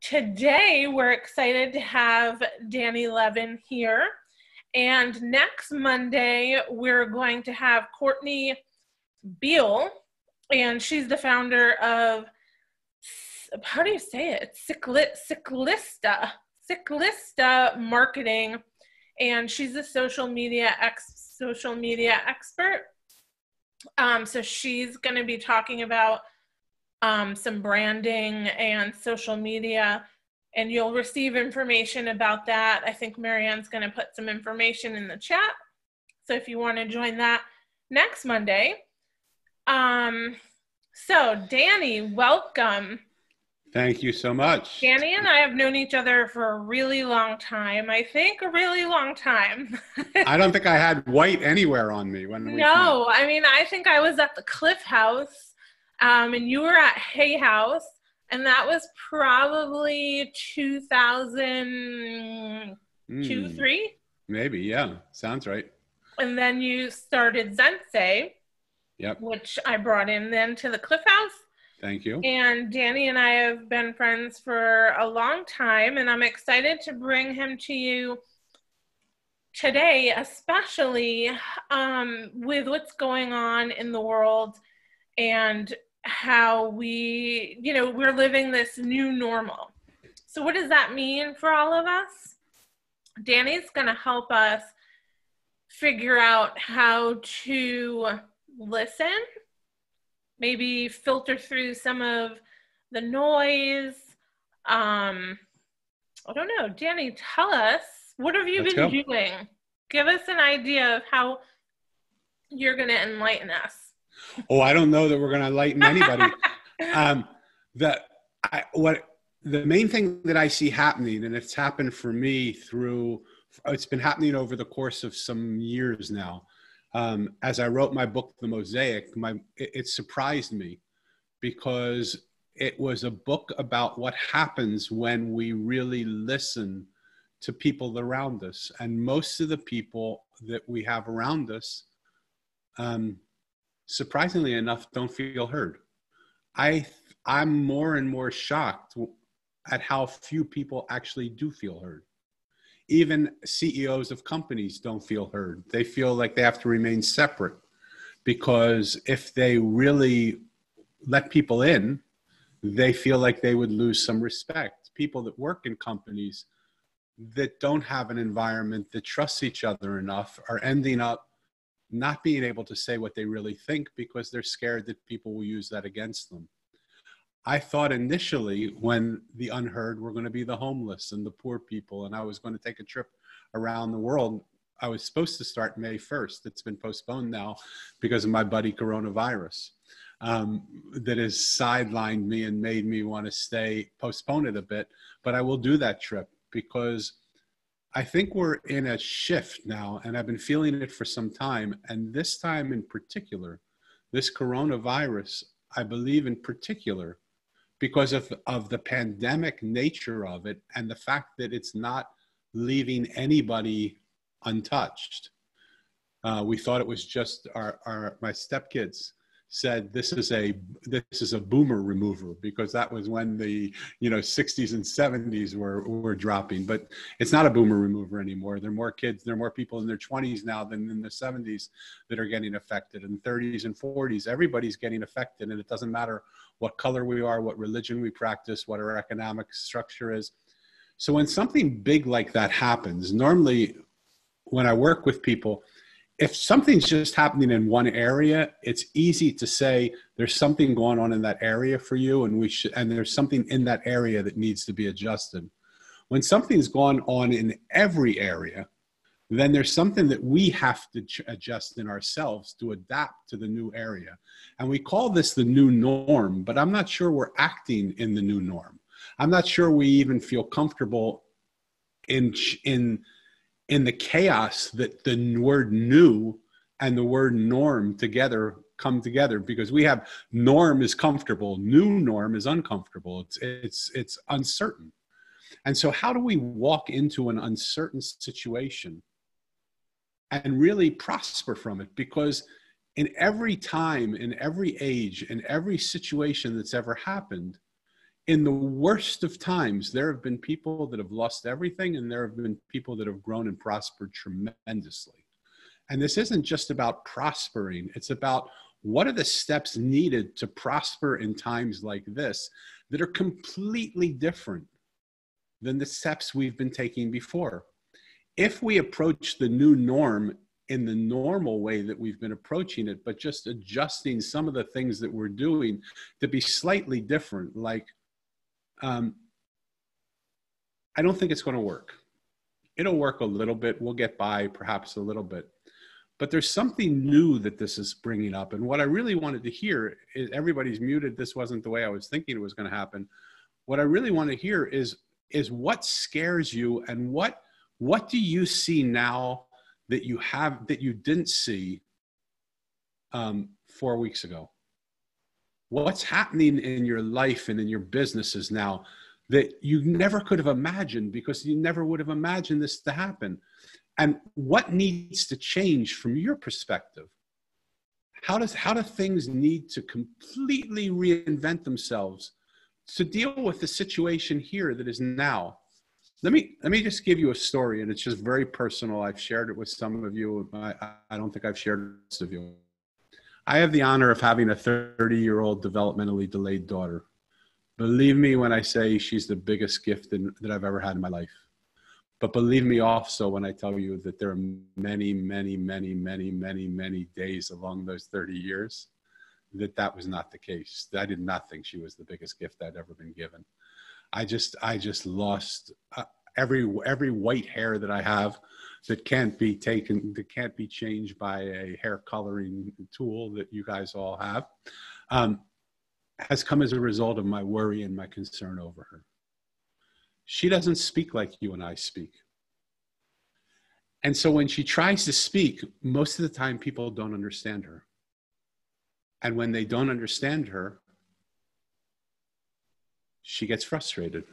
today we're excited to have Danny Levin here. And next Monday, we're going to have Courtney Beal, and she's the founder of, how do you say it? Ciclista Marketing, and she's a social media expert. So she's going to be talking about some branding and social media, and you'll receive information about that. I think Marianne's going to put some information in the chat. So if you want to join that next Monday. So Danny, welcome. Thank you so much. Danny and I have known each other for a really long time. I think a really long time. I don't think I had white anywhere on me when we met. I mean, I think I was at the Cliff House, and you were at Hay House, and that was probably 2002, 3? Maybe, yeah. Sounds right. And then you started Sensei, yep, which I brought in then to the Cliff House. Thank you. And Danny and I have been friends for a long time, and I'm excited to bring him to you today, especially with what's going on in the world and how we're living this new normal. So what does that mean for all of us? Danny's going to help us figure out how to listen, maybe filter through some of the noise. I don't know. Danny, tell us, what have you been doing? Give us an idea of how you're going to enlighten us. Oh, I don't know that we're going to enlighten anybody. The main thing that I see happening, and it's happened for me it's been happening over the course of some years now. As I wrote my book, The Mosaic, it surprised me because it was a book about what happens when we really listen to people around us. And most of the people that we have around us, surprisingly enough, don't feel heard. I'm more and more shocked at how few people actually do feel heard. Even CEOs of companies don't feel heard. They feel like they have to remain separate because if they really let people in, they feel like they would lose some respect. People that work in companies that don't have an environment that trusts each other enough are ending up not being able to say what they really think because they're scared that people will use that against them. I thought initially when the unheard were going to be the homeless and the poor people, and I was going to take a trip around the world. I was supposed to start May 1st. It's been postponed now because of my buddy coronavirus that has sidelined me and made me want to postpone it a bit. But I will do that trip because I think we're in a shift now, and I've been feeling it for some time. And this time in particular, this coronavirus, I believe in particular, because of the pandemic nature of it and the fact that it's not leaving anybody untouched. We thought it was just my stepkids said this is a boomer remover because that was when the 60s and 70s were dropping, but it's not a boomer remover anymore. There are more kids, there are more people in their 20s now than in the 70s that are getting affected, and 30s and 40s. Everybody's getting affected, and it doesn't matter what color we are, what religion we practice, what our economic structure is. So when something big like that happens, normally when I work with people, if something's just happening in one area, it's easy to say there's something going on in that area for you, and there's something in that area that needs to be adjusted. When something's going on in every area, then there's something that we have to adjust in ourselves to adapt to the new area. And we call this the new norm, but I'm not sure we're acting in the new norm. I'm not sure we even feel comfortable in the chaos that the word new and the word norm come together, because we have norm is comfortable, new norm is uncomfortable. It's uncertain. And so how do we walk into an uncertain situation and really prosper from it? Because in every time, in every age, in every situation that's ever happened, in the worst of times, there have been people that have lost everything, and there have been people that have grown and prospered tremendously. And this isn't just about prospering. It's about what are the steps needed to prosper in times like this that are completely different than the steps we've been taking before. If we approach the new norm in the normal way that we've been approaching it, but just adjusting some of the things that we're doing to be slightly different, like, I don't think it's going to work. It'll work a little bit. We'll get by perhaps a little bit. But there's something new that this is bringing up. And what I really wanted to hear is, everybody's muted. This wasn't the way I was thinking it was going to happen. What I really want to hear is what scares you, and what do you see now that you didn't see 4 weeks ago? What's happening in your life and in your businesses now that you never could have imagined, because you never would have imagined this to happen? And what needs to change from your perspective? How do things need to completely reinvent themselves to deal with the situation here that is now? Let me just give you a story, and it's just very personal. I've shared it with some of you. I don't think I've shared it with most of you. I have the honor of having a 30-year-old developmentally delayed daughter. Believe me when I say she's the biggest gift that I've ever had in my life. But believe me also when I tell you that there are many, many, many, many, many, many days along those 30 years that was not the case. I did not think she was the biggest gift I'd ever been given. I just lost every white hair that I have that can't be taken, that can't be changed by a hair coloring tool that you guys all have, has come as a result of my worry and my concern over her. She doesn't speak like you and I speak. And so when she tries to speak, most of the time people don't understand her. And when they don't understand her, she gets frustrated.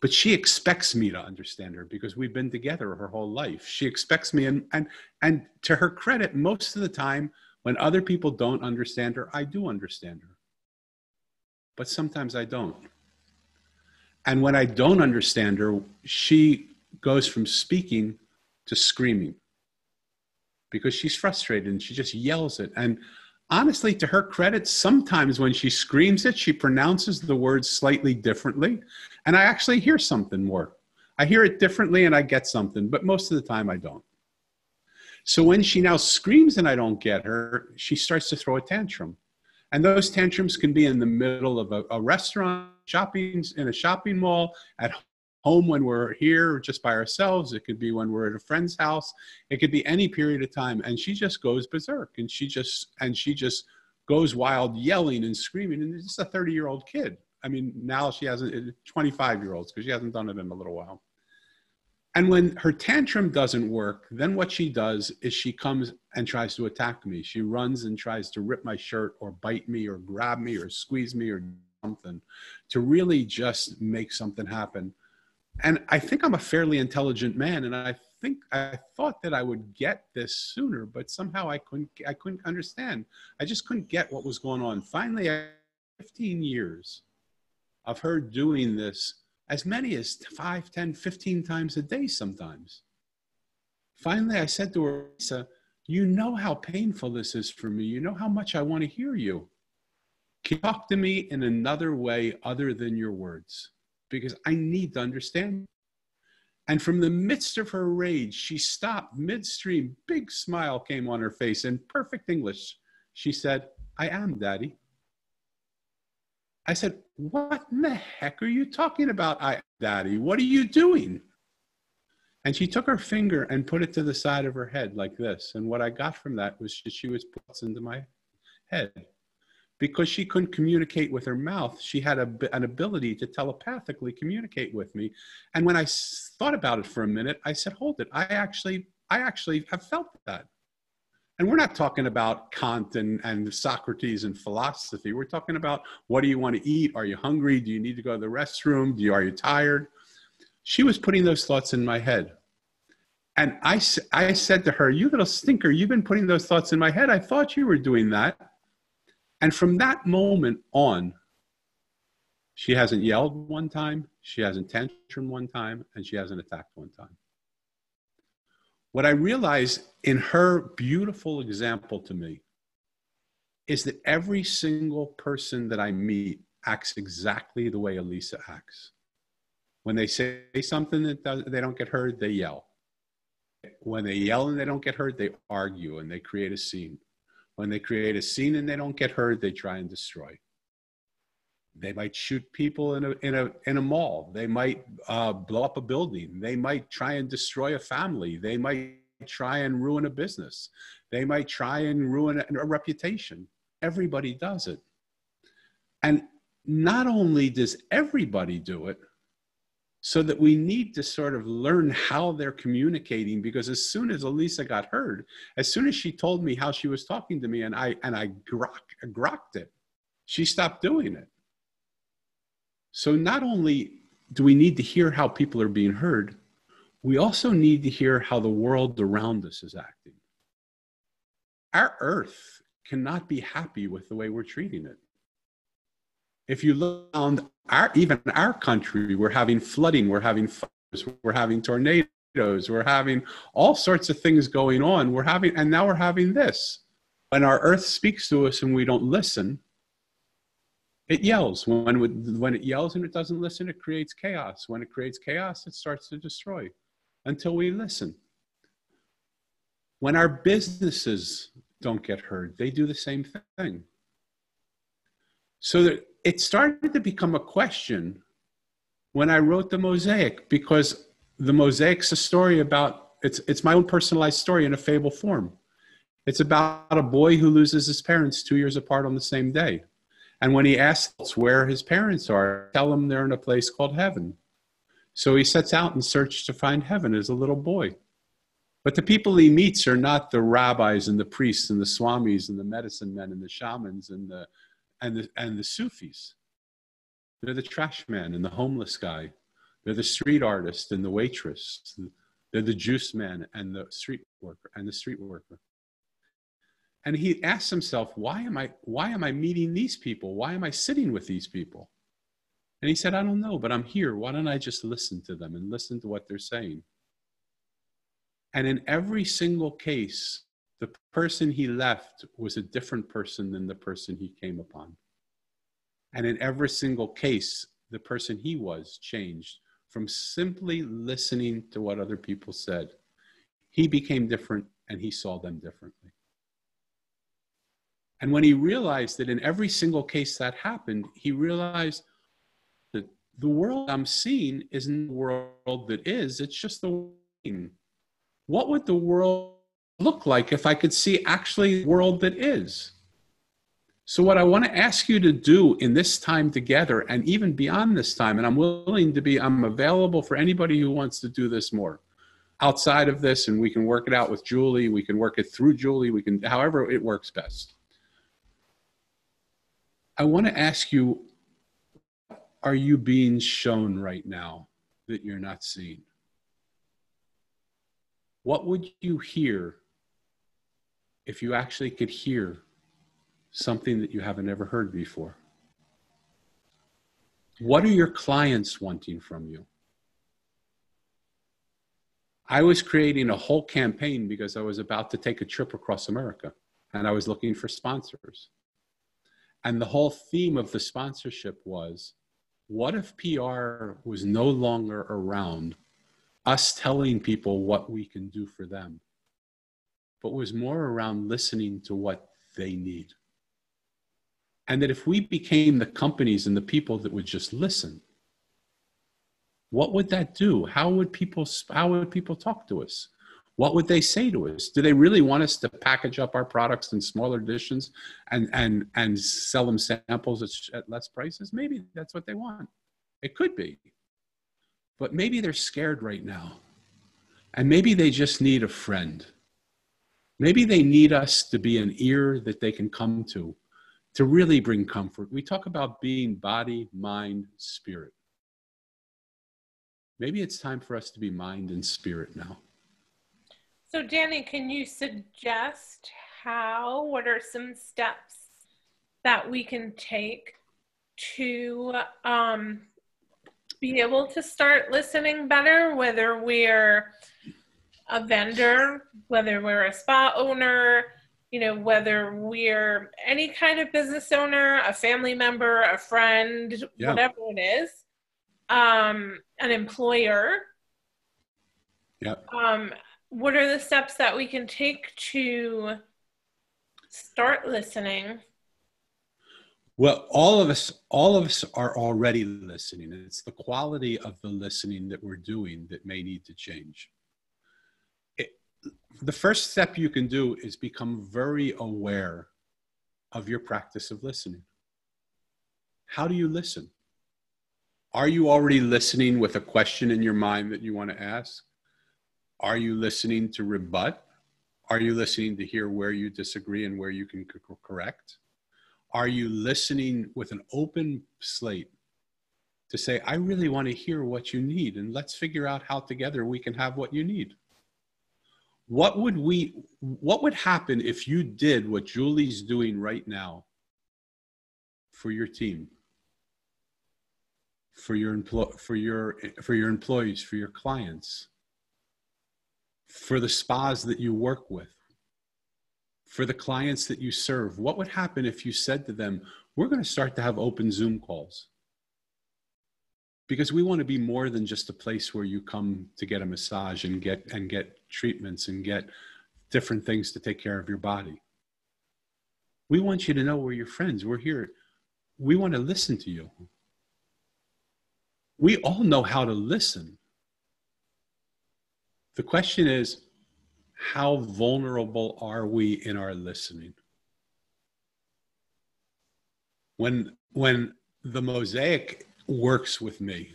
But she expects me to understand her because we've been together her whole life. She expects me, and to her credit, most of the time when other people don't understand her, I do understand her. But sometimes I don't. And when I don't understand her, she goes from speaking to screaming because she's frustrated, and she just yells it. And honestly, to her credit, sometimes when she screams it, she pronounces the words slightly differently. And I actually hear something more. I hear it differently and I get something, but most of the time I don't. So when she now screams and I don't get her, she starts to throw a tantrum. And those tantrums can be in the middle of a restaurant, in a shopping mall, at home when we're here just by ourselves. It could be when we're at a friend's house. It could be any period of time. And she just goes berserk, and she just goes wild, yelling and screaming. And it's just a 30-year-old kid. I mean, now she has 25-year-olds because she hasn't done it in a little while. And when her tantrum doesn't work, then what she does is she comes and tries to attack me. She runs and tries to rip my shirt or bite me or grab me or squeeze me or something to really just make something happen. And I think I'm a fairly intelligent man, and I thought that I would get this sooner, but somehow I couldn't understand. I just couldn't get what was going on. Finally, after 15 years of her doing this, as many as 5, 10, 15 times a day sometimes. Finally, I said to her, Lisa, you know how painful this is for me. You know how much I want to hear you. Can you talk to me in another way other than your words? Because I need to understand. And from the midst of her rage, she stopped midstream. Big smile came on her face in perfect English. She said, I am, Daddy. I said, what in the heck are you talking about, Daddy? What are you doing? And she took her finger and put it to the side of her head like this. And what I got from that was she was put into my head. Because she couldn't communicate with her mouth, she had an ability to telepathically communicate with me. And when I thought about it for a minute, I said, hold it. I actually have felt that. And we're not talking about Kant and Socrates and philosophy. We're talking about, what do you want to eat? Are you hungry? Do you need to go to the restroom? Are you tired? She was putting those thoughts in my head. And I said to her, you little stinker, you've been putting those thoughts in my head. I thought you were doing that. And from that moment on, She hasn't yelled one time, she hasn't tantrum one time, and she hasn't attacked one time. What I realized in her beautiful example to me is that every single person that I meet acts exactly the way Elisa acts. When they say something that they don't get heard, they yell. When they yell and they don't get heard, they argue and they create a scene. When they create a scene and they don't get heard, they try and destroy. They might shoot people in a mall. They might blow up a building. They might try and destroy a family. They might try and ruin a business. They might try and ruin a reputation. Everybody does it. And not only does everybody do it, so that we need to sort of learn how they're communicating, because as soon as Elisa got heard, as soon as she told me how she was talking to me and I grokked it, she stopped doing it. So not only do we need to hear how people are being heard, we also need to hear how the world around us is acting. Our earth cannot be happy with the way we're treating it. If you look around even our country, we're having flooding, we're having fires, we're having tornadoes, we're having all sorts of things going on. And now we're having this. When our earth speaks to us and we don't listen, it yells. When it yells and it doesn't listen, it creates chaos. When it creates chaos, it starts to destroy until we listen. When our businesses don't get heard, they do the same thing. So that it started to become a question when I wrote the Mosaic, because the Mosaic's a story about, it's my own personalized story in a fable form. It's about a boy who loses his parents 2 years apart on the same day. And when he asks where his parents are, tell him they're in a place called heaven. So he sets out in search to find heaven as a little boy. But the people he meets are not the rabbis and the priests and the swamis and the medicine men and the shamans and the Sufis. They're the trash man and the homeless guy. They're the street artist and the waitress. They're the juice man and the street worker. And he asks himself, why am I meeting these people? Why am I sitting with these people? And he said, I don't know, but I'm here. Why don't I just listen to them and listen to what they're saying? And in every single case, the person he left was a different person than the person he came upon. And in every single case, the person he was changed from simply listening to what other people said. He became different and he saw them differently. And when he realized that in every single case that happened, he realized that the world I'm seeing isn't the world that is, it's just the world. What would the world look like if I could see actually the world that is? So what I want to ask you to do in this time together, and even beyond this time, and I'm available for anybody who wants to do this more outside of this, and we can work it out with Julie, we can work it through Julie, we can, however it works best. I want to ask you, are you being shown right now that you're not seeing? What would you hear if you actually could hear something that you haven't ever heard before? What are your clients wanting from you? I was creating a whole campaign because I was about to take a trip across America and I was looking for sponsors. And the whole theme of the sponsorship was, what if PR was no longer around us telling people what we can do for them, but was more around listening to what they need? And that if we became the companies and the people that would just listen, what would that do? How would people talk to us? What would they say to us? Do they really want us to package up our products in smaller editions and sell them samples at less prices? Maybe that's what they want. It could be. But maybe they're scared right now. And maybe they just need a friend. Maybe they need us to be an ear that they can come to really bring comfort. We talk about being body, mind, spirit. Maybe it's time for us to be mind and spirit now. So Danny, can you suggest what are some steps that we can take to be able to start listening better, whether we're a vendor, whether we're a spa owner, whether we're any kind of business owner, a family member, a friend, whatever it is, an employer. What are the steps that we can take to start listening? Well, all of us are already listening. And it's the quality of the listening that we're doing that may need to change. The first step you can do is become very aware of your practice of listening. How do you listen? Are you already listening with a question in your mind that you want to ask? Are you listening to rebut? Are you listening to hear where you disagree and where you can correct? Are you listening with an open slate to say, I really want to hear what you need, and let's figure out how together we can have what you need? What would happen if you did what Julie's doing right now for your team, for your employees, for your clients, for the spas that you work with, for the clients that you serve? What would happen if you said to them, we're going to start to have open Zoom calls? Because we want to be more than just a place where you come to get a massage and get treatments and get different things to take care of your body. We want you to know we're your friends. We're here. We want to listen to you. We all know how to listen. The question is, how vulnerable are we in our listening? When the Mosaic works with me,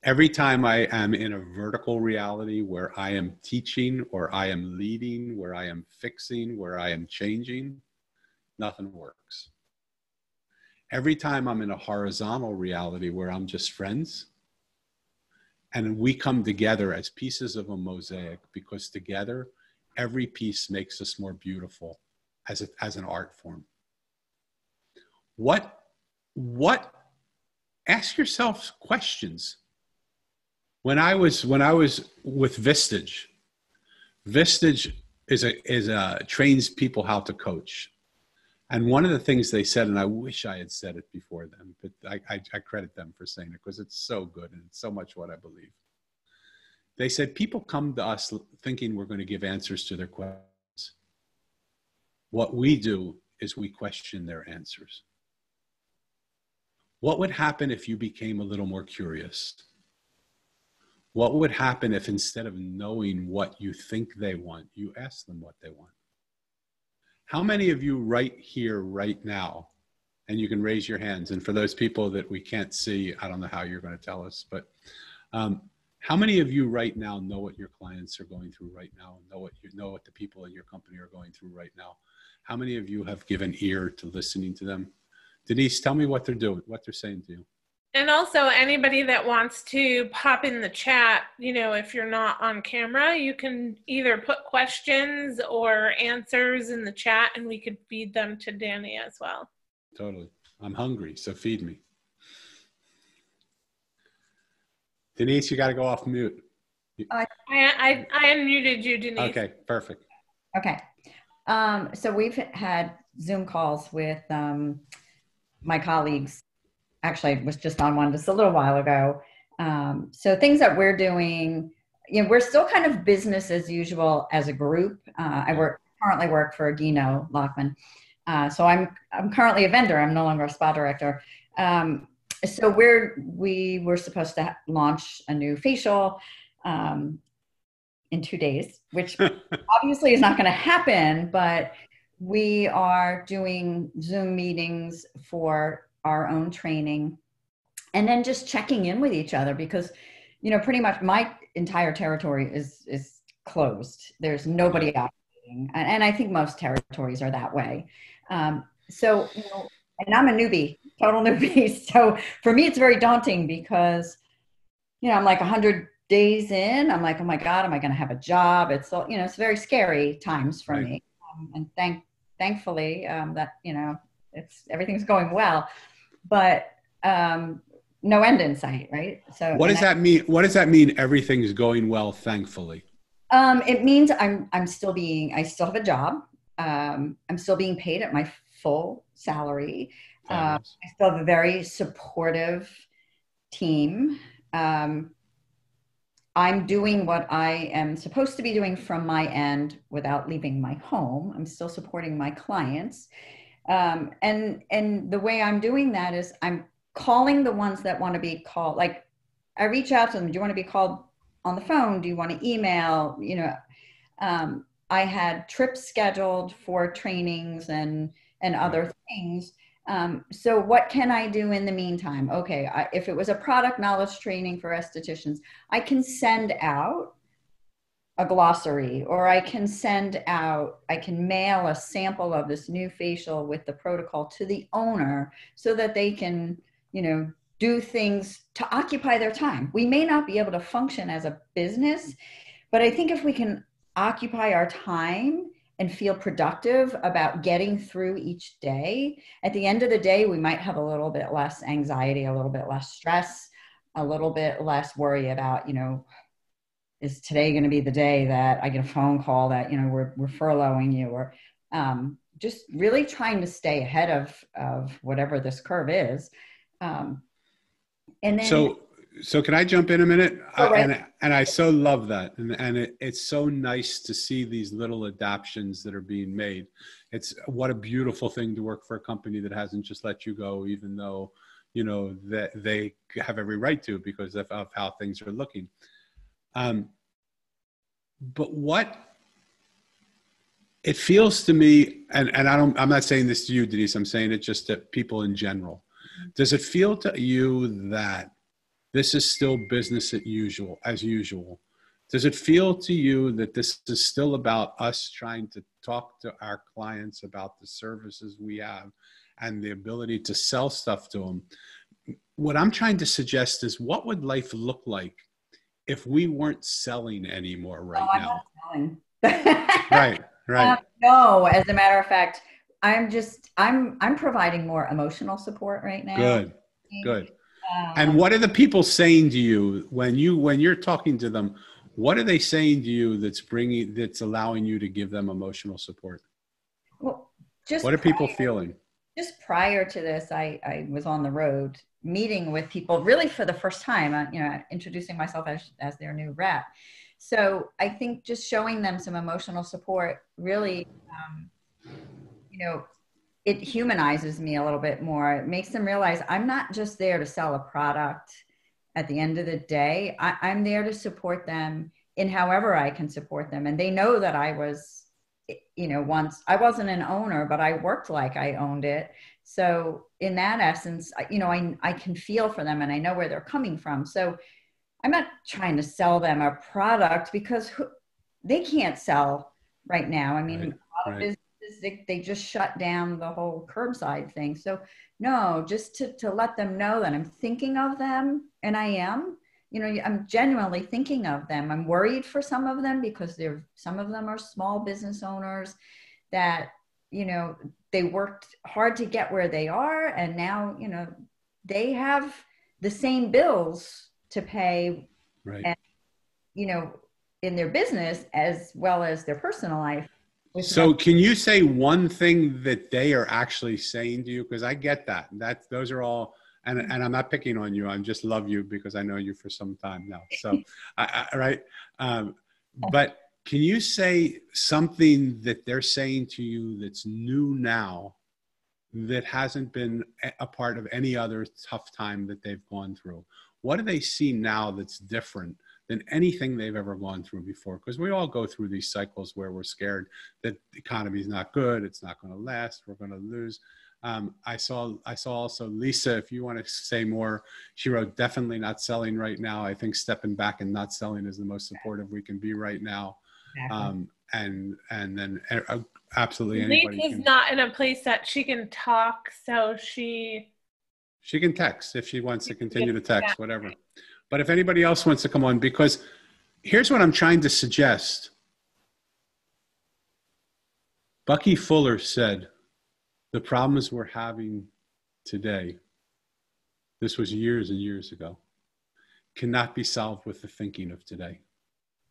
every time I am in a vertical reality where I am teaching or I am leading, where I am fixing, where I am changing, nothing works. Every time I'm in a horizontal reality where I'm just friends, and we come together as pieces of a mosaic, because together every piece makes us more beautiful as an art form. Ask yourself questions. When I was with Vistage trains people how to coach. And one of the things they said, and I wish I had said it before them, but I credit them for saying it because it's so good and it's so much what I believe. They said, people come to us thinking we're going to give answers to their questions. What we do is we question their answers. What would happen if you became a little more curious? What would happen if instead of knowing what you think they want, you ask them what they want? How many of you right here, right now, and you can raise your hands, and for those people that we can't see, I don't know how you're going to tell us, but how many of you right now know what your clients are going through right now, and know what the people in your company are going through right now? How many of you have given ear to listening to them? Denise, tell me what they're doing, what they're saying to you. And also anybody that wants to pop in the chat, if you're not on camera, you can either put questions or answers in the chat and we could feed them to Danny as well. Totally. I'm hungry, so feed me. Denise, you got to go off mute. I unmuted you, Denise. Okay, perfect. Okay. So we've had Zoom calls with my colleagues. Actually, I was just on one just a little while ago. So things that we're doing, we're still kind of business as usual as a group. I currently work for Gino Lockman. So I'm currently a vendor. I'm no longer a spa director. So we were supposed to launch a new facial in 2 days, which obviously is not going to happen, but we are doing Zoom meetings for our own training and then just checking in with each other because, pretty much my entire territory is closed. There's nobody operating. And I think most territories are that way. So, and I'm a newbie, total newbie. So for me, it's very daunting because, I'm like 100 days in, I'm like, oh my God, am I going to have a job? It's, it's very scary times for me. And thankfully that, everything's going well, but no end in sight, right? So what does that mean? What does that mean? Everything's going well, thankfully. It means I still have a job. I'm still being paid at my full salary. I still have a very supportive team. I'm doing what I am supposed to be doing from my end without leaving my home. I'm still supporting my clients. And the way I'm doing that is I'm calling the ones that want to be called. Like, I reach out to them. Do you want to be called on the phone? Do you want to email? You know, I had trips scheduled for trainings and other things. So what can I do in the meantime? Okay, if it was a product knowledge training for estheticians, I can send out a glossary, or I can mail a sample of this new facial with the protocol to the owner so that they can, you know, do things to occupy their time. We may not be able to function as a business, but I think if we can occupy our time and feel productive about getting through each day, at the end of the day, we might have a little bit less anxiety, a little bit less stress, a little bit less worry about, you know, is today going to be the day that I get a phone call that, you know, we're furloughing you, or just really trying to stay ahead of whatever this curve is. And then, so can I jump in a minute? Right. And I so love that. And it's so nice to see these little adaptations that are being made. It's what a beautiful thing to work for a company that hasn't just let you go, even though, you know, that they have every right to, because of how things are looking. But what it feels to me, and I'm not saying this to you, Denise, I'm saying it just to people in general. Does it feel to you that this is still business as usual? Does it feel to you that this is still about us trying to talk to our clients about the services we have and the ability to sell stuff to them? What I'm trying to suggest is, what would life look like if we weren't selling anymore now? I'm not selling. Right. No, as a matter of fact, I'm providing more emotional support right now. Good. And what are the people saying to you when you're talking to them? What are they saying to you that's allowing you to give them emotional support? Well, what are people feeling? Just prior to this, I was on the road meeting with people really for the first time, you know, introducing myself as their new rep. So I think just showing them some emotional support really, you know, it humanizes me a little bit more. It makes them realize I'm not just there to sell a product. At the end of the day, I'm there to support them in however I can support them. And they know that I was, you know, once I wasn't an owner, but I worked like I owned it. So in that essence, you know, I can feel for them and I know where they're coming from. So I'm not trying to sell them a product because they can't sell right now. I mean, a lot of businesses, they just shut down the whole curbside thing. So no, just to let them know that I'm thinking of them, and I am, you know, I'm genuinely thinking of them. I'm worried for some of them because some of them are small business owners that, you know, they worked hard to get where they are. And now, you know, they have the same bills to pay, and, you know, in their business as well as their personal life. So can you say one thing that they are actually saying to you? Because I get that. Those are all, and I'm not picking on you. I just love you because I know you for some time now. So, right. But can you say something that they're saying to you that's new now, that hasn't been a part of any other tough time that they've gone through? What do they see now that's different than anything they've ever gone through before? Because we all go through these cycles where we're scared that the economy is not good, it's not going to last, we're going to lose. I saw also Lisa, if you want to say more, she wrote, definitely not selling right now. I think stepping back and not selling is the most supportive we can be right now. Exactly. And then absolutely anybody. Lisa's not in a place that she can talk, so she can text if she wants to continue to text, whatever. But if anybody else wants to come on, because here's what I'm trying to suggest. Bucky Fuller said, The problems we're having today, this was years and years ago, cannot be solved with the thinking of today.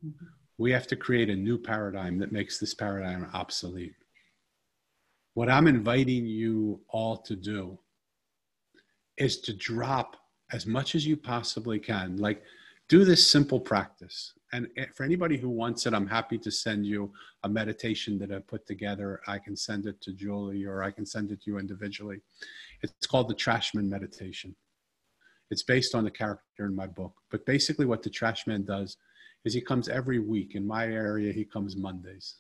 Mm-hmm. We have to create a new paradigm that makes this paradigm obsolete. What I'm inviting you all to do is to drop as much as you possibly can. Like, do this simple practice. And for anybody who wants it, I'm happy to send you a meditation that I put together. I can send it to Julie, or I can send it to you individually. It's called the Trashman Meditation. It's based on the character in my book. But basically what the Trashman does is he comes every week. In my area, he comes Mondays.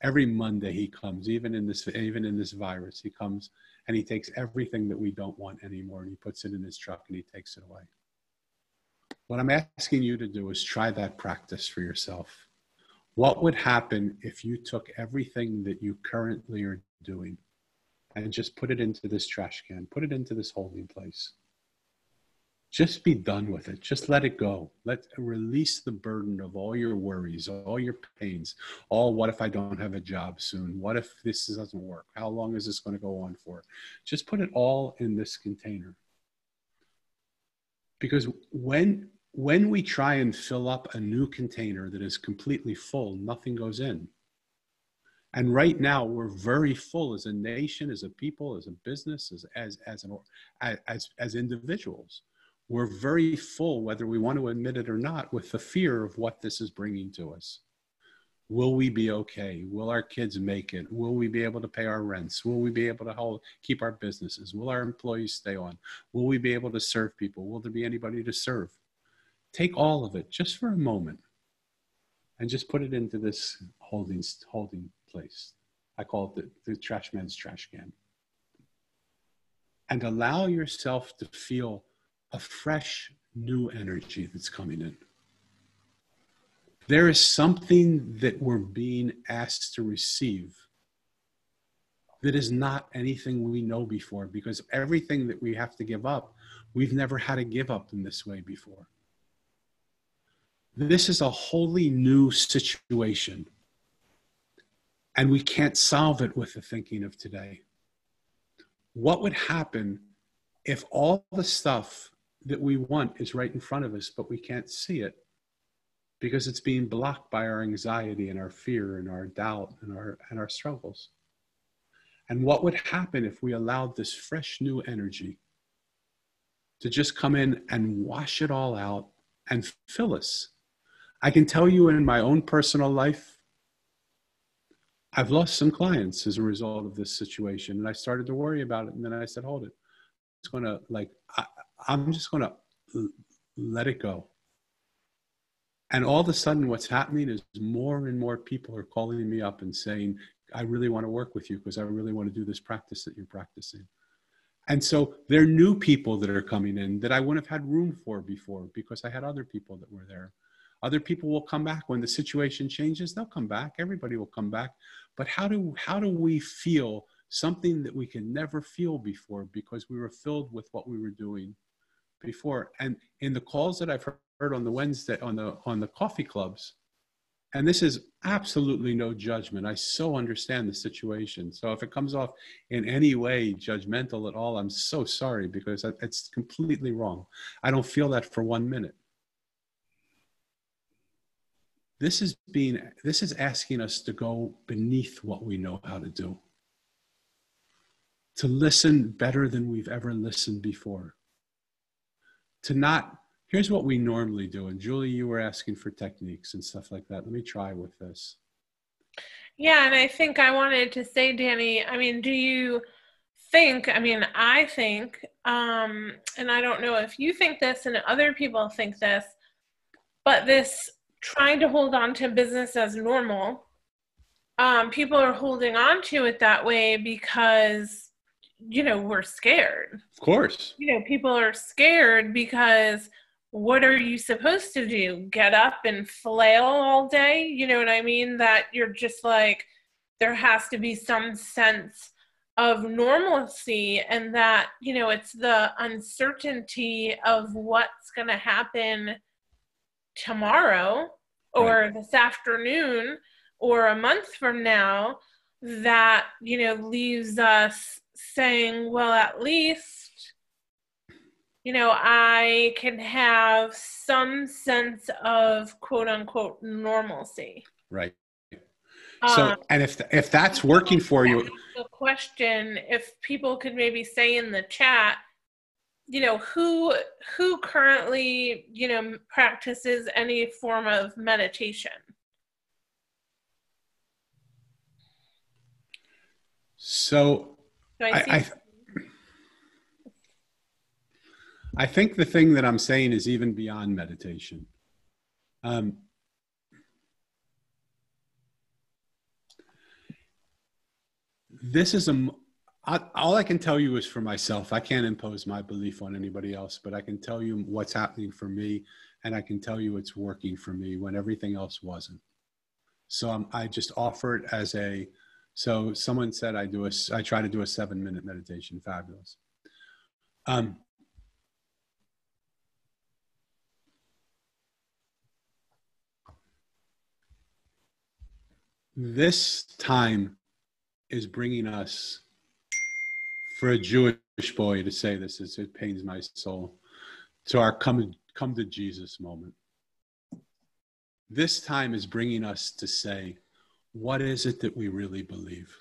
Every Monday he comes, even in this virus, he comes and he takes everything that we don't want anymore and he puts it in his truck and he takes it away. What I'm asking you to do is try that practice for yourself. What would happen if you took everything that you currently are doing and just put it into this trash can, put it into this holding place? Just be done with it. Just let it go. Release the burden of all your worries, all your pains, all what if I don't have a job soon? What if this doesn't work? How long is this going to go on for? Just put it all in this container. Because when we try and fill up a new container that is completely full, nothing goes in. And right now we're very full as a nation, as a people, as a business, as individuals. We're very full, whether we want to admit it or not, with the fear of what this is bringing to us. Will we be okay? Will our kids make it? Will we be able to pay our rents? Will we be able to keep our businesses? Will our employees stay on? Will we be able to serve people? Will there be anybody to serve? Take all of it just for a moment and just put it into this holding place. I call it the Trashman's trash can. And allow yourself to feel a fresh, new energy that's coming in. There is something that we're being asked to receive that is not anything we know before, because everything that we have to give up, we've never had to give up in this way before. This is a wholly new situation, and we can't solve it with the thinking of today. What would happen if all the stuff that we want is right in front of us, but we can't see it because it's being blocked by our anxiety and our fear and our doubt and our struggles? And what would happen if we allowed this fresh new energy to just come in and wash it all out and fill us? I can tell you in my own personal life, I've lost some clients as a result of this situation. And I started to worry about it. And then I said, hold it. I'm just going to let it go. And all of a sudden what's happening is more and more people are calling me up and saying, I really want to work with you because I really want to do this practice that you're practicing. And so there are new people that are coming in that I wouldn't have had room for before because I had other people that were there. Other people will come back when the situation changes. They'll come back. Everybody will come back. But how do we feel something that we can never feel before because we were filled with what we were doing before? And in the calls that I've heard on the Wednesday, on the coffee clubs, and this is absolutely no judgment. I so understand the situation. So if it comes off in any way judgmental at all, I'm so sorry because it's completely wrong. I don't feel that for 1 minute. This is asking us to go beneath what we know how to do, to listen better than we've ever listened before, here's what we normally do. And Julie, you were asking for techniques and stuff like that. Let me try with this. Yeah, and I think I wanted to say, Danny, do you think, I think, and I don't know if you think this and other people think this, but this trying to hold on to business as normal, people are holding on to it that way because, we're scared. Of course. People are scared because what are you supposed to do? Get up and flail all day? You know what I mean? That you're just like, there has to be some sense of normalcy, and that, it's the uncertainty of what's going to happen tomorrow or this afternoon or a month from now that, leaves us saying, well, at least, I can have some sense of quote unquote normalcy. Right. So, and if that's working for you, the question, if people could maybe say in the chat, who currently, practices any form of meditation? So I think the thing that I'm saying is even beyond meditation. This is all I can tell you is for myself. I can't impose my belief on anybody else, but I can tell you what's happening for me, and I can tell you it's working for me when everything else wasn't. So I just offer it as so someone said I try to do a 7-minute meditation. Fabulous. This time is bringing us, for a Jewish boy to say this, it pains my soul, to our come to Jesus moment. This time is bringing us to say, what is it that we really believe?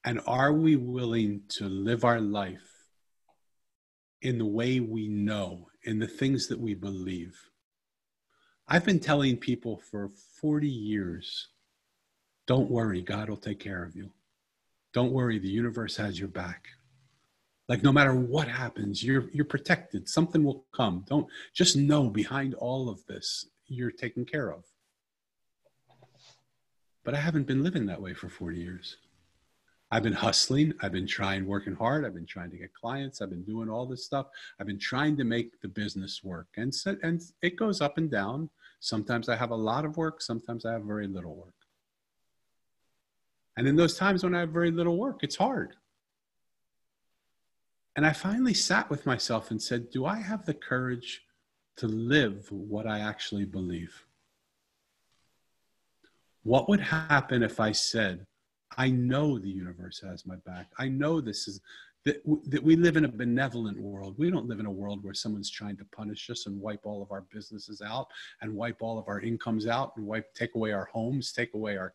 And are we willing to live our life in the way we know, in the things that we believe? I've been telling people for 40 years, don't worry, God will take care of you. Don't worry, the universe has your back. Like no matter what happens, you're protected. Something will come. Don't just know behind all of this, you're taken care of. But I haven't been living that way for 40 years. I've been hustling. I've been working hard. I've been trying to get clients. I've been doing all this stuff. I've been trying to make the business work. And it goes up and down. Sometimes I have a lot of work. Sometimes I have very little work. And in those times when I have very little work, it's hard. And I finally sat with myself and said, do I have the courage to live what I actually believe? What would happen if I said, I know the universe has my back. I know that we live in a benevolent world. We don't live in a world where someone's trying to punish us and wipe all of our businesses out and wipe all of our incomes out and take away our homes, take away our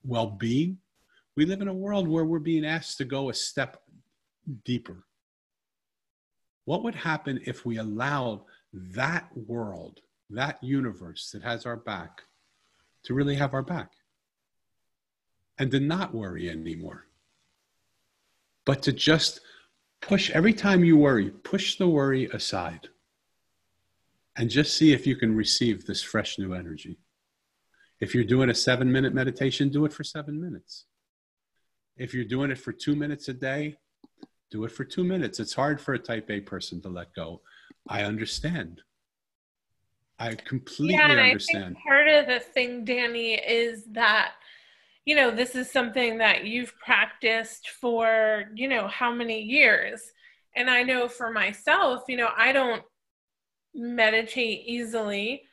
well-being. We live in a world where we're being asked to go a step deeper. What would happen if we allowed that world, that universe that has our back, to really have our back and to not worry anymore, but to just push, every time you worry, push the worry aside and just see if you can receive this fresh new energy. If you're doing a 7-minute meditation, do it for 7 minutes. If you're doing it for 2 minutes a day, do it for 2 minutes. It's hard for a type A person to let go. I understand. I completely understand. I think part of the thing, Danny, is that, this is something that you've practiced for, how many years? And I know for myself, I don't meditate easily,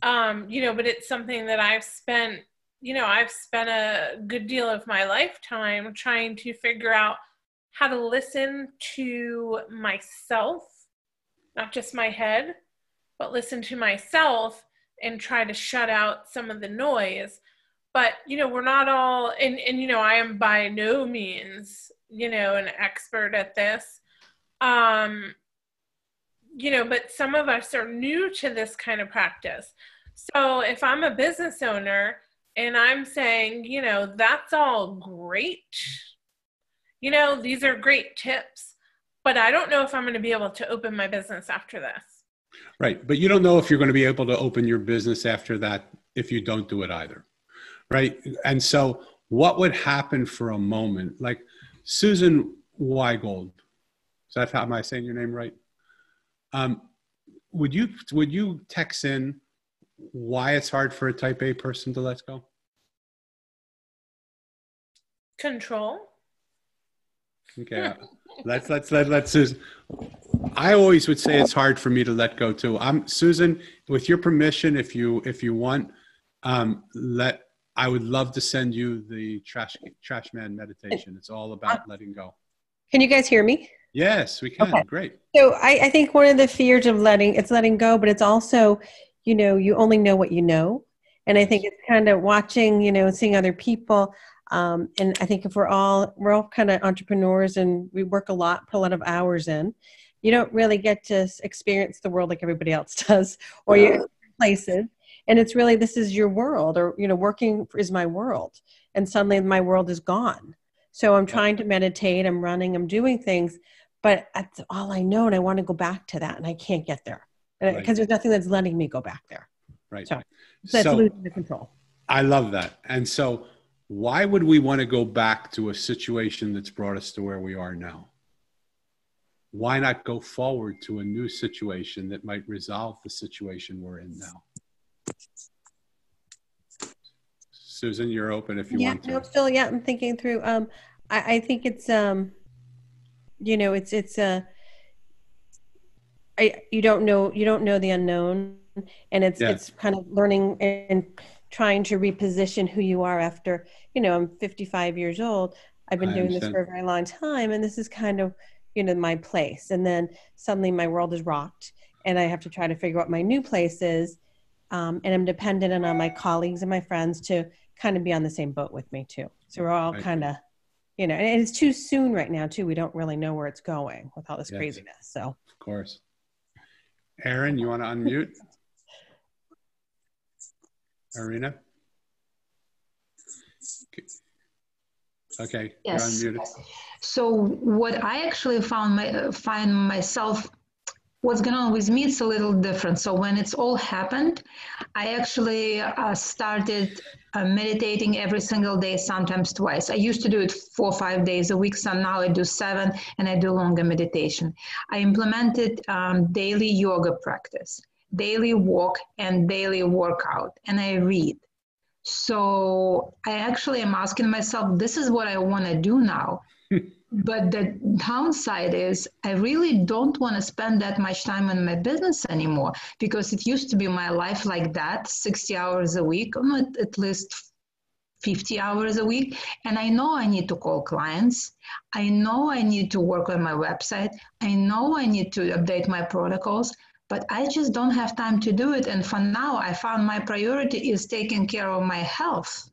but it's something that I've spent a good deal of my lifetime trying to figure out how to listen to myself, not just my head, but listen to myself and try to shut out some of the noise. But, we're not all, and I am by no means, an expert at this, but some of us are new to this kind of practice. So if I'm a business owner and I'm saying, that's all great, these are great tips, but I don't know if I'm going to be able to open my business after this. Right. But you don't know if you're going to be able to open your business after that if you don't do it either. Right. And so what would happen for a moment, like Susan Weigold, am I saying your name right? Would you text in why it's hard for a type A person to let go? Control. Okay. Let's Susan. I always would say it's hard for me to let go too. Susan, with your permission, if you want, I would love to send you the Trashman Meditation. It's all about letting go. Can you guys hear me? Yes, we can. Okay. Great. So I think one of the fears of letting go, but it's also, you only know what you know. And I think it's kind of watching, seeing other people. And I think if we're all kind of entrepreneurs and we work a lot, put a lot of hours in, you don't really get to experience the world like everybody else does, or you places. And it's really, this is your world, or, working is my world. And suddenly my world is gone. So I'm trying to meditate, I'm running, I'm doing things, but that's all I know. And I want to go back to that. And I can't get there because there's nothing that's letting me go back there. Right. So that's losing the control. I love that. And so why would we want to go back to a situation that's brought us to where we are now? Why not go forward to a new situation that might resolve the situation we're in now? Susan, you're open if you want to. No, still, I'm thinking through. I think it's, you don't know the unknown, and it's kind of learning and trying to reposition who you are after, I'm 55 years old. I've been doing this for a very long time, and this is kind of, my place. And then suddenly my world is rocked, and I have to try to figure out what my new place is. And I'm dependent on my colleagues and my friends to kind of be on the same boat with me too. So we're all kind of, and it's too soon right now too. We don't really know where it's going with all this craziness. So of course. Aaron, you want to unmute? Arena? Okay, yes. You're unmuted. So what I actually find myself, what's going on with me, it's a little different. So when it's all happened, I actually started meditating every single day, sometimes twice. I used to do it 4 or 5 days a week. So now I do 7, and I do longer meditation. I implemented daily yoga practice, daily walk, and daily workout, and I read. So I actually am asking myself, this is what I want to do now. But the downside is I really don't want to spend that much time in my business anymore, because it used to be my life like that, 60 hours a week, at least 50 hours a week. And I know I need to call clients. I know I need to work on my website. I know I need to update my protocols, but I just don't have time to do it. And for now, I found my priority is taking care of my health.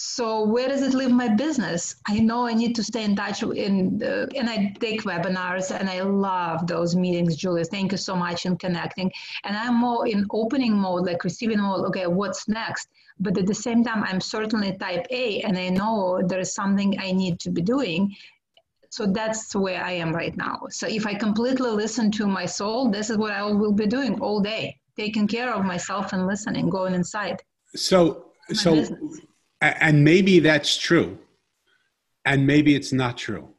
So where does it leave my business? I know I need to stay in touch and I take webinars, and I love those meetings, Julie. Thank you so much in connecting. And I'm more in opening mode, like receiving mode. Okay, what's next? But at the same time, I'm certainly type A, and I know there is something I need to be doing. So that's where I am right now. So if I completely listen to my soul, this is what I will be doing all day, taking care of myself and listening, going inside. And maybe that's true. And maybe it's not true.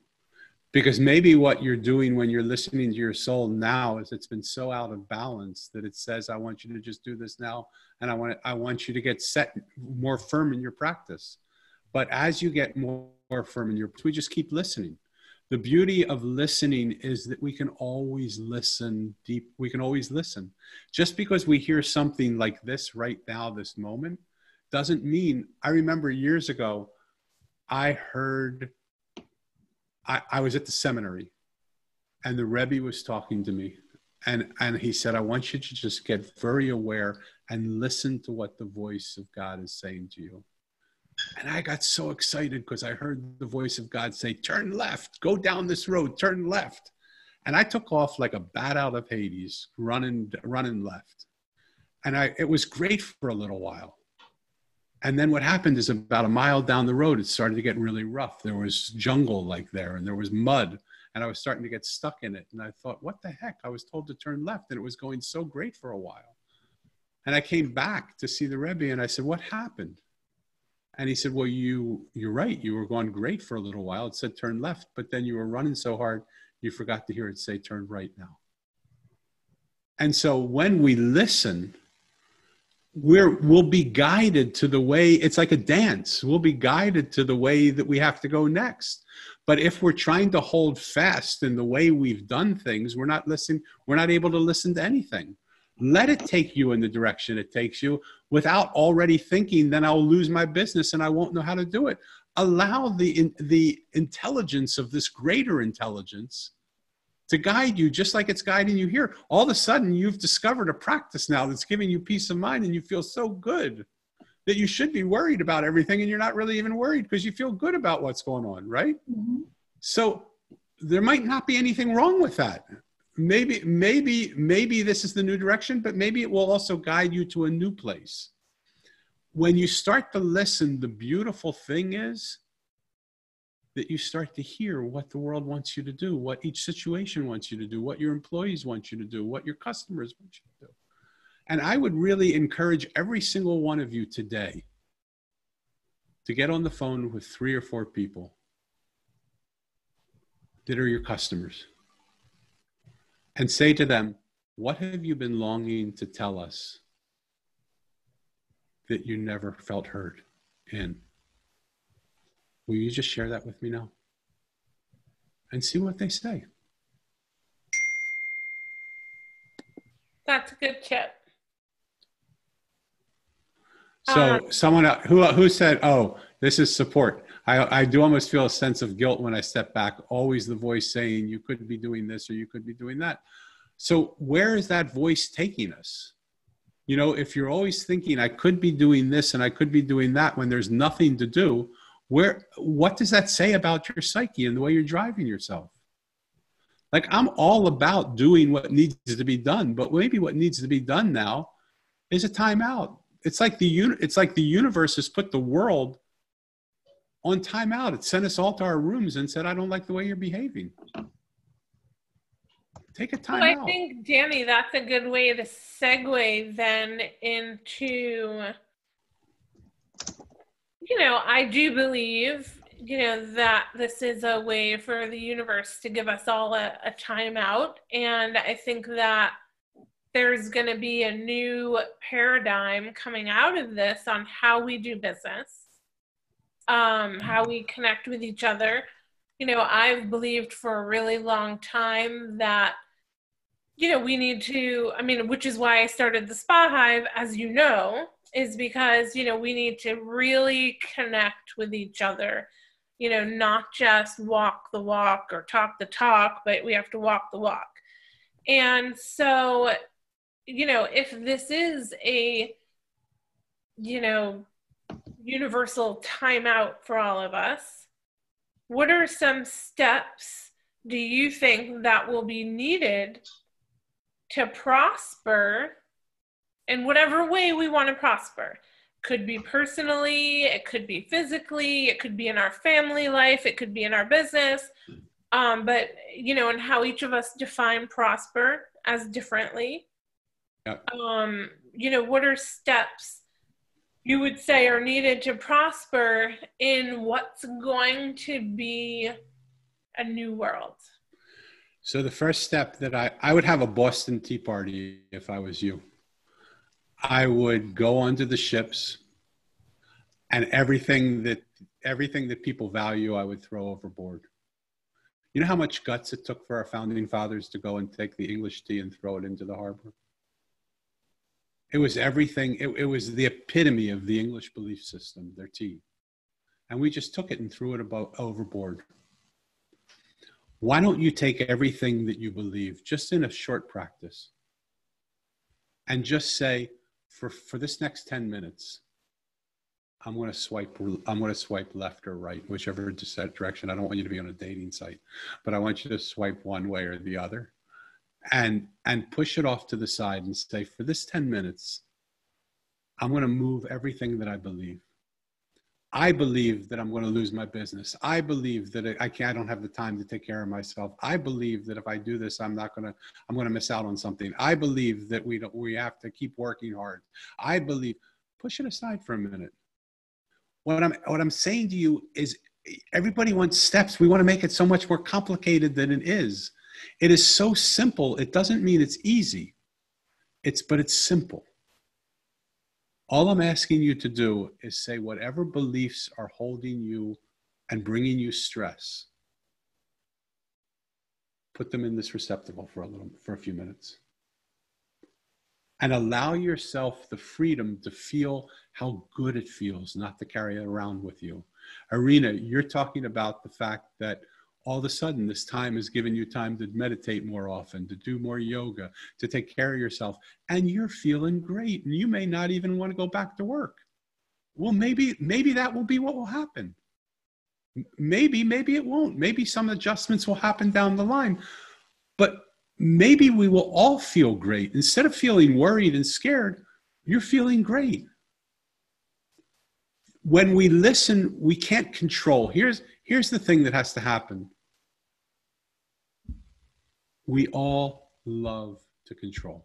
Because maybe what you're doing when you're listening to your soul now is it's been so out of balance that it says, I want you to just do this now. And I want you to get set more firm in your practice. But as you get more firm in your, we just keep listening. The beauty of listening is that we can always listen deep. We can always listen. Just because we hear something like this right now, this moment, doesn't mean, I remember years ago, I was at the seminary, and the Rebbe was talking to me, and he said, I want you to just get very aware and listen to what the voice of God is saying to you. And I got so excited because I heard the voice of God say, turn left, go down this road, turn left. And I took off like a bat out of Hades, running left. And it was great for a little while. And then what happened is about a mile down the road, it started to get really rough. There was jungle like there, and there was mud, and I was starting to get stuck in it. And I thought, what the heck? I was told to turn left, and it was going so great for a while. And I came back to see the Rebbe, and I said, what happened? And he said, well, you're right. You were going great for a little while. It said turn left, but then you were running so hard, you forgot to hear it say turn right now. And so when we listen, we'll be guided to the way, it's like a dance. We'll be guided to the way that we have to go next. But if we're trying to hold fast in the way we've done things, we're not listening. We're not able to listen to anything. Let it take you in the direction it takes you without already thinking, then I'll lose my business and I won't know how to do it. Allow the intelligence of this greater intelligence to guide you, just like it's guiding you here. All of a sudden, you've discovered a practice now that's giving you peace of mind, and you feel so good that you should be worried about everything, and you're not really even worried because you feel good about what's going on, right? Mm-hmm. So there might not be anything wrong with that. Maybe this is the new direction, but maybe it will also guide you to a new place. When you start to listen, the beautiful thing is that you start to hear what the world wants you to do, what each situation wants you to do, what your employees want you to do, what your customers want you to do. And I would really encourage every single one of you today to get on the phone with 3 or 4 people that are your customers and say to them, what have you been longing to tell us that you never felt heard in? Will you just share that with me now? And see what they say. That's a good tip. So someone who said, oh, this is support. I do almost feel a sense of guilt when I step back. Always the voice saying you could be doing this or you could be doing that. So where is that voice taking us? You know, if you're always thinking I could be doing this and I could be doing that when there's nothing to do, what does that say about your psyche and the way you're driving yourself? Like, I'm all about doing what needs to be done, but maybe what needs to be done now is a timeout. It's like the universe has put the world on timeout. It sent us all to our rooms and said, I don't like the way you're behaving. Take a time out. I think, Danny, that's a good way to segue then into, I do believe, that this is a way for the universe to give us all a timeout. And I think that there's going to be a new paradigm coming out of this on how we do business, how we connect with each other. I've believed for a really long time that, we need to, which is why I started the SpaHive, as you know, is because, we need to really connect with each other, not just walk the walk or talk the talk, but we have to walk the walk. And so, if this is a, universal timeout for all of us, what are some steps do you think that will be needed to prosper in whatever way we want to prosper? Could be personally, it could be physically, it could be in our family life, it could be in our business, but, and how each of us define prosper as differently. Yep. What are steps you would say are needed to prosper in what's going to be a new world? So the first step that I would have a Boston Tea Party if I was you. I would go onto the ships, and everything that people value, I would throw overboard. You know how much guts it took for our founding fathers to go and take the English tea and throw it into the harbor? It was everything. It was the epitome of the English belief system, their tea. And we just took it and threw it overboard. Why don't you take everything that you believe, just in a short practice, and just say, for this next 10 minutes, I'm going to swipe left or right, whichever direction. I don't want you to be on a dating site, but I want you to swipe one way or the other, and push it off to the side and say, for this 10 minutes, I'm going to move everything that I believe. I believe that I'm going to lose my business. I believe that I don't have the time to take care of myself. I believe that if I do this, I'm going to miss out on something. I believe that we have to keep working hard. I believe, push it aside for a minute. What I'm saying to you is, everybody wants steps. We want to make it so much more complicated than it is. It is so simple. It doesn't mean it's easy. But it's simple. All I'm asking you to do is say whatever beliefs are holding you and bringing you stress, put them in this receptacle for a few minutes. and allow yourself the freedom to feel how good it feels, not to carry it around with you. Irina, you're talking about the fact that all of a sudden this time has given you time to meditate more often, to do more yoga, to take care of yourself, and you're feeling great. And you may not even want to go back to work. Well, maybe that will be what will happen. Maybe it won't. Maybe some adjustments will happen down the line. But maybe we will all feel great. Instead of feeling worried and scared, you're feeling great. When we listen, we can't control. Here's the thing that has to happen. We all love to control.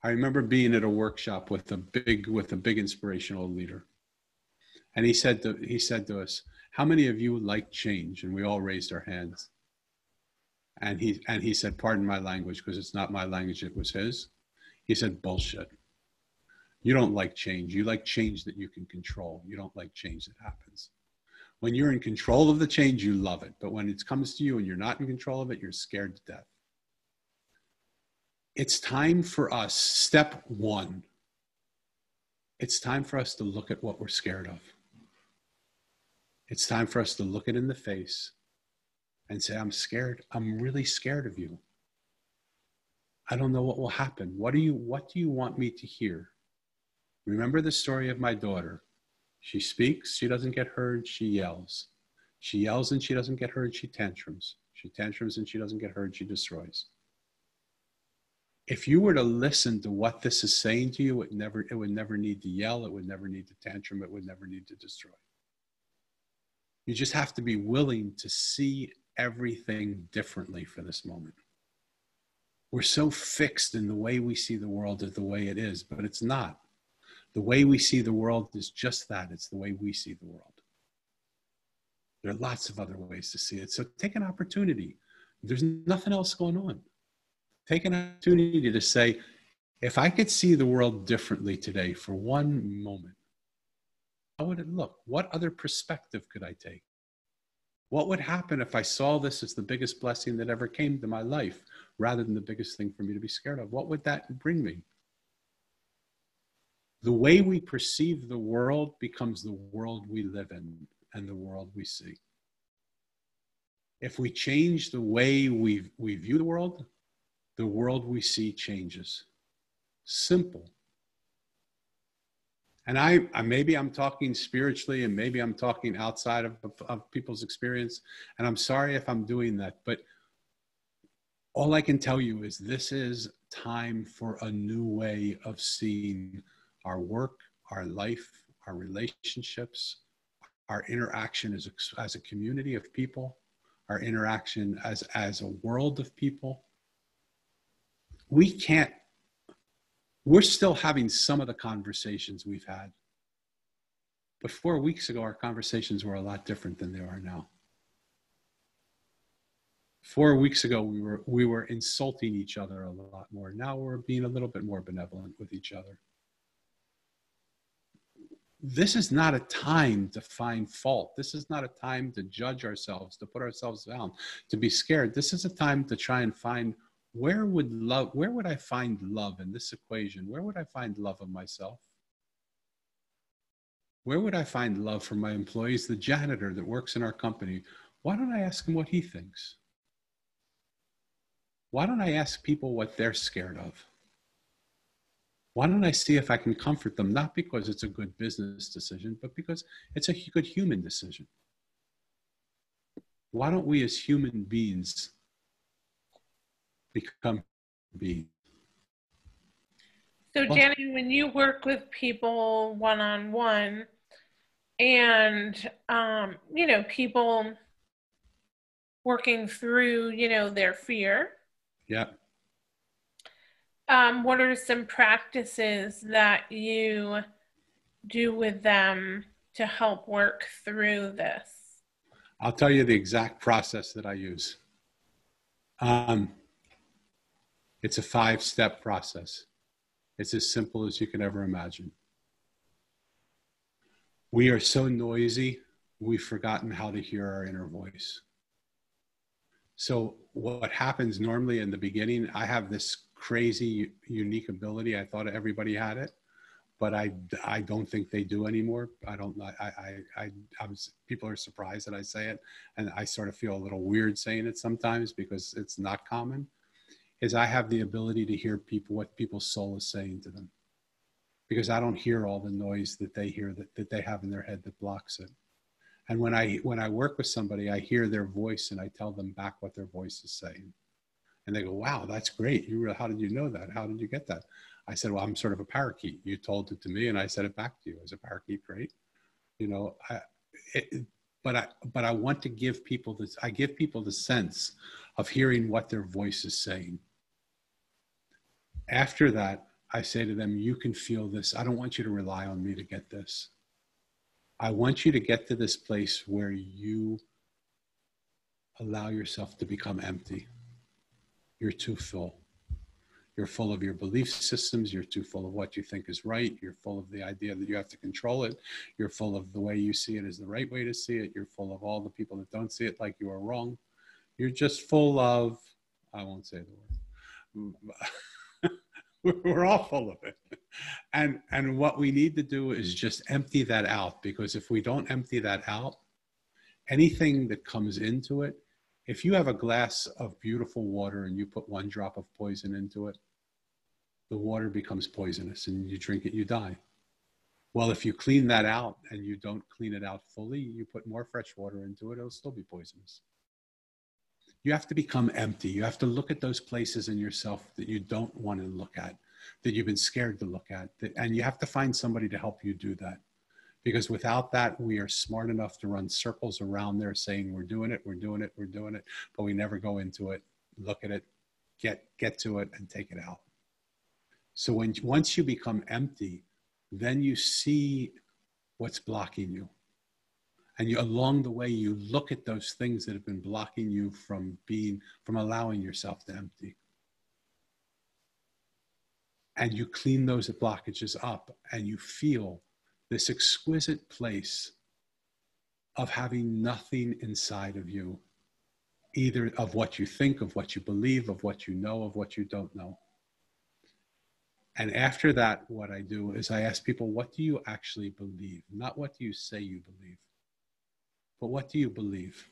I remember being at a workshop with a big inspirational leader. And he said to us, how many of you like change? And we all raised our hands. And he said, pardon my language, because it's not my language, it was his. He said, bullshit. You don't like change. You like change that you can control. You don't like change that happens. When you're in control of the change, you love it. But when it comes to you and you're not in control of it, you're scared to death. It's time for us, step one, it's time for us to look at what we're scared of. It's time for us to look it in the face and say, I'm scared. I'm really scared of you. I don't know what will happen. What do you want me to hear? Remember the story of my daughter. She speaks, she doesn't get heard, she yells. She yells and she doesn't get heard, she tantrums. She tantrums and she doesn't get heard, she destroys. If you were to listen to what this is saying to you, it would never need to yell, it would never need to tantrum, it would never need to destroy. You just have to be willing to see everything differently for this moment. We're so fixed in the way we see the world as the way it is, but it's not. The way we see the world is just that. It's the way we see the world. There are lots of other ways to see it. So take an opportunity. There's nothing else going on. Take an opportunity to say, if I could see the world differently today for one moment, how would it look? What other perspective could I take? What would happen if I saw this as the biggest blessing that ever came to my life, rather than the biggest thing for me to be scared of? What would that bring me? The way we perceive the world becomes the world we live in and the world we see. If we change the way we view the world we see changes. Simple. And maybe I'm talking spiritually, and maybe I'm talking outside of people's experience, and I'm sorry if I'm doing that, but all I can tell you is this is time for a new way of seeing our work, our life, our relationships, our interaction as a community of people, our interaction as a world of people. We're still having some of the conversations we've had. But 4 weeks ago, our conversations were a lot different than they are now. 4 weeks ago, we were insulting each other a lot more. Now we're being a little bit more benevolent with each other. This is not a time to find fault. This is not a time to judge ourselves, to put ourselves down, to be scared. This is a time to try and find where would I find love in this equation? Where would I find love of myself? Where would I find love for my employees, the janitor that works in our company? Why don't I ask him what he thinks? Why don't I ask people what they're scared of? Why don't I see if I can comfort them, not because it's a good business decision, but because it's a good human decision? Why don't we as human beings become beings? So Danny, when you work with people one-on-one and, people working through, their fear. Yeah. What are some practices that you do with them to help work through this? I'll tell you the exact process that I use. It's a 5-step process. It's as simple as you can ever imagine. We are so noisy, we've forgotten how to hear our inner voice. So what happens normally in the beginning, I have this crazy, unique ability. I thought everybody had it, but I don't think they do anymore. People are surprised that I say it, and I sort of feel a little weird saying it sometimes because it's not common, is I have the ability to hear what people's soul is saying to them, because I don't hear all the noise that they hear, that they have in their head that blocks it. And when I work with somebody, I hear their voice and I tell them back what their voice is saying. And they go, wow, that's great. How did you know that? How did you get that? I said, well, I'm sort of a parakeet. You told it to me and I said it back to you as a parakeet. Great. You know, but I want to give people this, I give people the sense of hearing what their voice is saying. After that, I say to them, you can feel this. I don't want you to rely on me to get this. I want you to get to this place where you allow yourself to become empty. You're too full. You're full of your belief systems. You're too full of what you think is right. You're full of the idea that you have to control it. You're full of the way you see it is the right way to see it. You're full of all the people that don't see it like you are wrong. You're just full of, I won't say the word. We're all full of it. And what we need to do is just empty that out, because if we don't empty that out, anything that comes into it, if you have a glass of beautiful water and you put one drop of poison into it, the water becomes poisonous and you drink it, you die. Well, if you clean that out and you don't clean it out fully, you put more fresh water into it, it'll still be poisonous. You have to become empty. You have to look at those places in yourself that you don't want to look at, that you've been scared to look at. And you have to find somebody to help you do that. Because without that, we are smart enough to run circles around there saying, we're doing it, we're doing it, we're doing it. But we never go into it, look at it, get to it and take it out. So once you become empty, then you see what's blocking you. And along the way, you look at those things that have been blocking you from allowing yourself to empty. And you clean those blockages up and you feel this exquisite place of having nothing inside of you, either of what you think, of what you believe, of what you know, of what you don't know. And after that, what I do is I ask people, what do you actually believe? Not what do you say you believe, but what do you believe?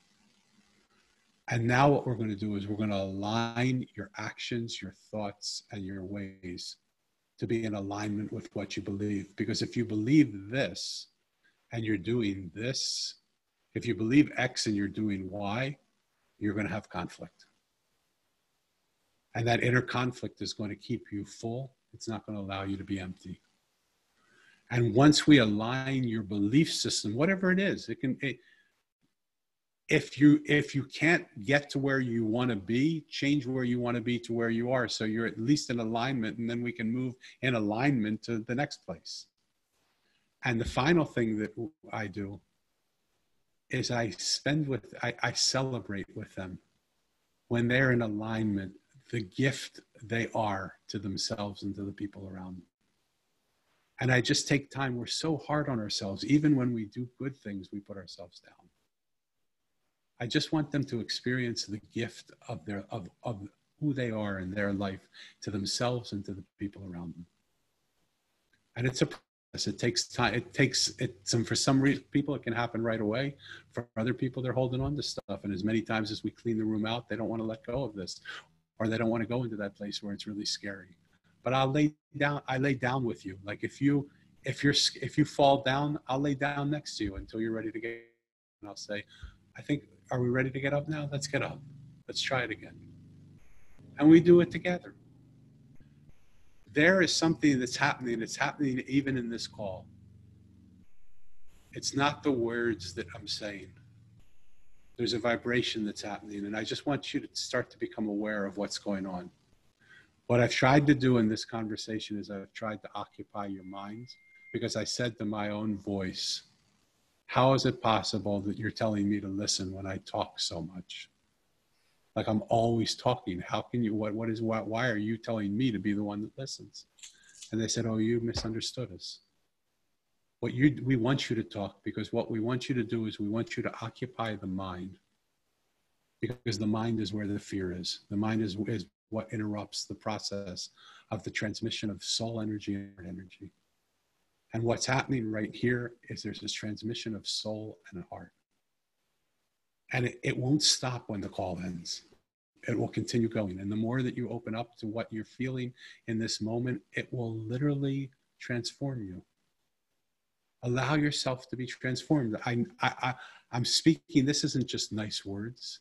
And now what we're going to do is we're going to align your actions, your thoughts, and your ways to be in alignment with what you believe. Because if you believe this and you're doing this, if you believe X and you're doing Y, you're going to have conflict. And that inner conflict is going to keep you full. It's not going to allow you to be empty. And once we align your belief system, whatever it is, if you can't get to where you want to be, change where you want to be to where you are, so you're at least in alignment, and then we can move in alignment to the next place. And the final thing that I do is I celebrate with them when they're in alignment, the gift they are to themselves and to the people around them. And I just take time. We're so hard on ourselves. Even when we do good things, we put ourselves down. I just want them to experience the gift of who they are in their life to themselves and to the people around them. And it's a process. It takes time. For some people, it can happen right away. For other people, they're holding on to stuff. And as many times as we clean the room out, they don't want to let go of this, or they don't want to go into that place where it's really scary. But I lay down with you. Like if you fall down, I'll lay down next to you until you're ready to get, and I'll say, are we ready to get up now? Let's get up. Let's try it again. And we do it together. There is something that's happening. It's happening even in this call. It's not the words that I'm saying. There's a vibration that's happening. And I just want you to start to become aware of what's going on. What I've tried to do in this conversation is I've tried to occupy your minds, because I said to my own voice, how is it possible that you're telling me to listen when I talk so much? Like I'm always talking. How can you, why are you telling me to be the one that listens? And they said, oh, you misunderstood us. We want you to talk, because what we want you to do is we want you to occupy the mind, because the mind is where the fear is. The mind is what interrupts the process of the transmission of soul energy and heart energy. And what's happening right here is there's this transmission of soul and heart. And it won't stop when the call ends. It will continue going. And the more that you open up to what you're feeling in this moment, it will literally transform you. Allow yourself to be transformed. I'm speaking, this isn't just nice words.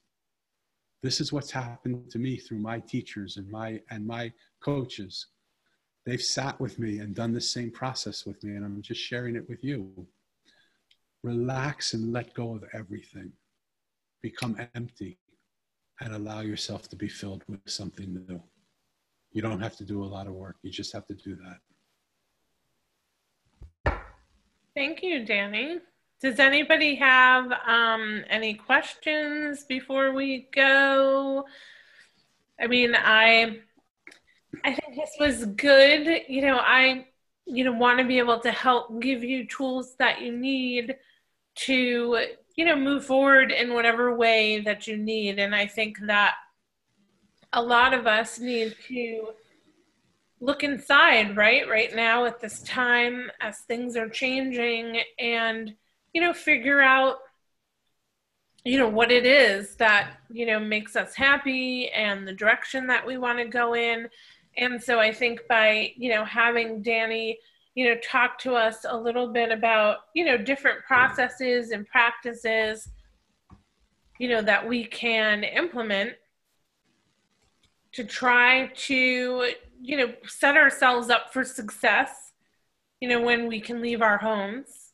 This is what's happened to me through my teachers and my coaches. They've sat with me and done the same process with me, and I'm just sharing it with you. Relax and let go of everything. Become empty and allow yourself to be filled with something new. You don't have to do a lot of work. You just have to do that. Thank you, Danny. Does anybody have any questions before we go? I mean, I think this was good. I want to be able to help give you tools that you need to, move forward in whatever way that you need. And I think that a lot of us need to look inside, right now at this time as things are changing, and, figure out, what it is that, makes us happy and the direction that we want to go in. And so I think by, having Danny, talk to us a little bit about, different processes and practices, that we can implement to try to, set ourselves up for success, when we can leave our homes,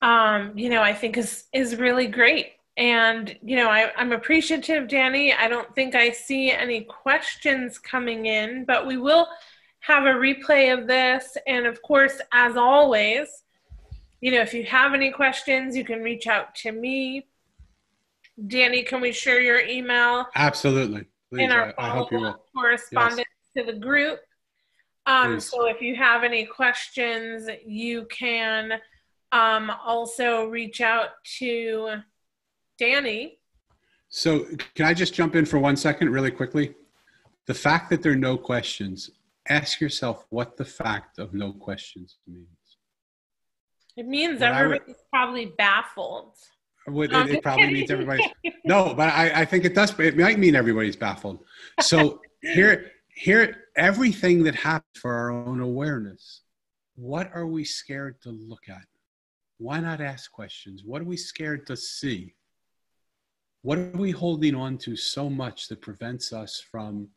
I think is really great. And, I'm appreciative, Danny. I don't think I see any questions coming in, but we will have a replay of this. And of course, as always, if you have any questions, you can reach out to me. Danny, can we share your email? Absolutely. Please, in our I hope you will. Correspondence to the group. Please. So if you have any questions, you can also reach out to Danny. So can I just jump in for 1 second really quickly? The fact that there are no questions, ask yourself what the fact of no questions means. It means everybody's probably baffled. It probably means everybody's... No, but I think it does. It might mean everybody's baffled. So here, everything that happens for our own awareness, what are we scared to look at? Why not ask questions? What are we scared to see? What are we holding on to so much that prevents us from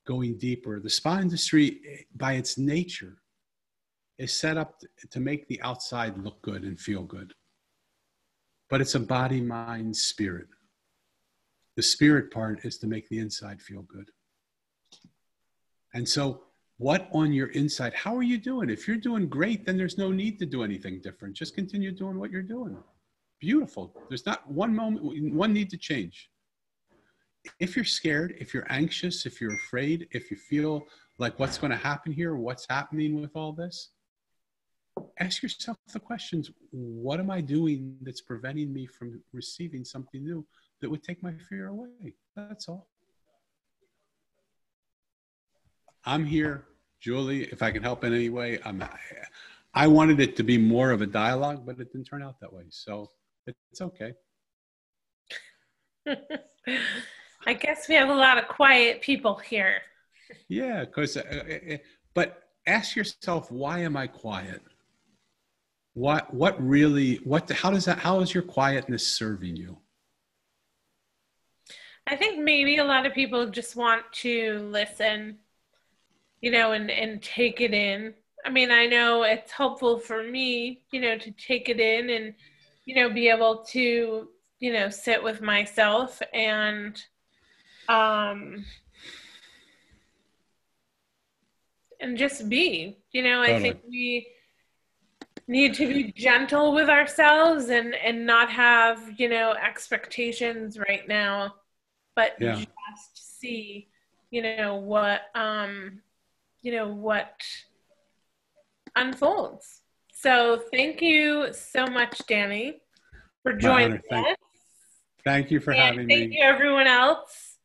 going deeper? The spa industry, by its nature, is set up to make the outside look good and feel good. But it's a body, mind, spirit. The spirit part is to make the inside feel good. And so what on your inside, how are you doing? If you're doing great, then there's no need to do anything different. Just continue doing what you're doing. Beautiful. There's not one need to change. If you're scared, if you're anxious, if you're afraid, if you feel like what's going to happen here, what's happening with all this, ask yourself the questions, what am I doing that's preventing me from receiving something new that would take my fear away? That's all. I'm here, Julie, if I can help in any way. I wanted it to be more of a dialogue, but it didn't turn out that way. So it's okay. I guess we have a lot of quiet people here. Yeah, but ask yourself, why am I quiet? How is your quietness serving you? I think maybe a lot of people just want to listen, and take it in. I mean, I know it's helpful for me, to take it in and, be able to, sit with myself and just be, I think we need to be gentle with ourselves and not have, expectations right now, but just see, what unfolds. So thank you so much, Danny, for joining us. Thank you for having me. Thank you, everyone else.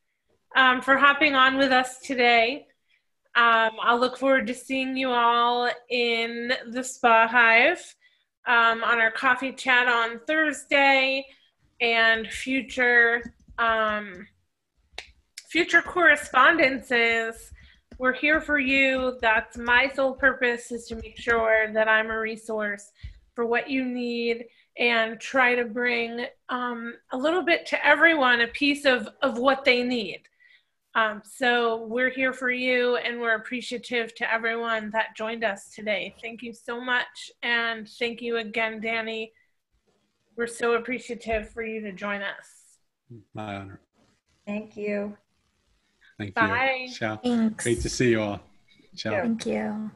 for hopping on with us today. I'll look forward to seeing you all in the SpaHive on our coffee chat on Thursday, and future correspondences. We're here for you. That's my sole purpose, is to make sure that I'm a resource for what you need and try to bring a little bit to everyone, a piece of what they need. So we're here for you, and we're appreciative to everyone that joined us today. Thank you so much. And thank you again, Danny. We're so appreciative for you to join us. My honor. Thank you. Thank Bye. you. Ciao. Thanks. Great to see you all. Ciao. Thank you.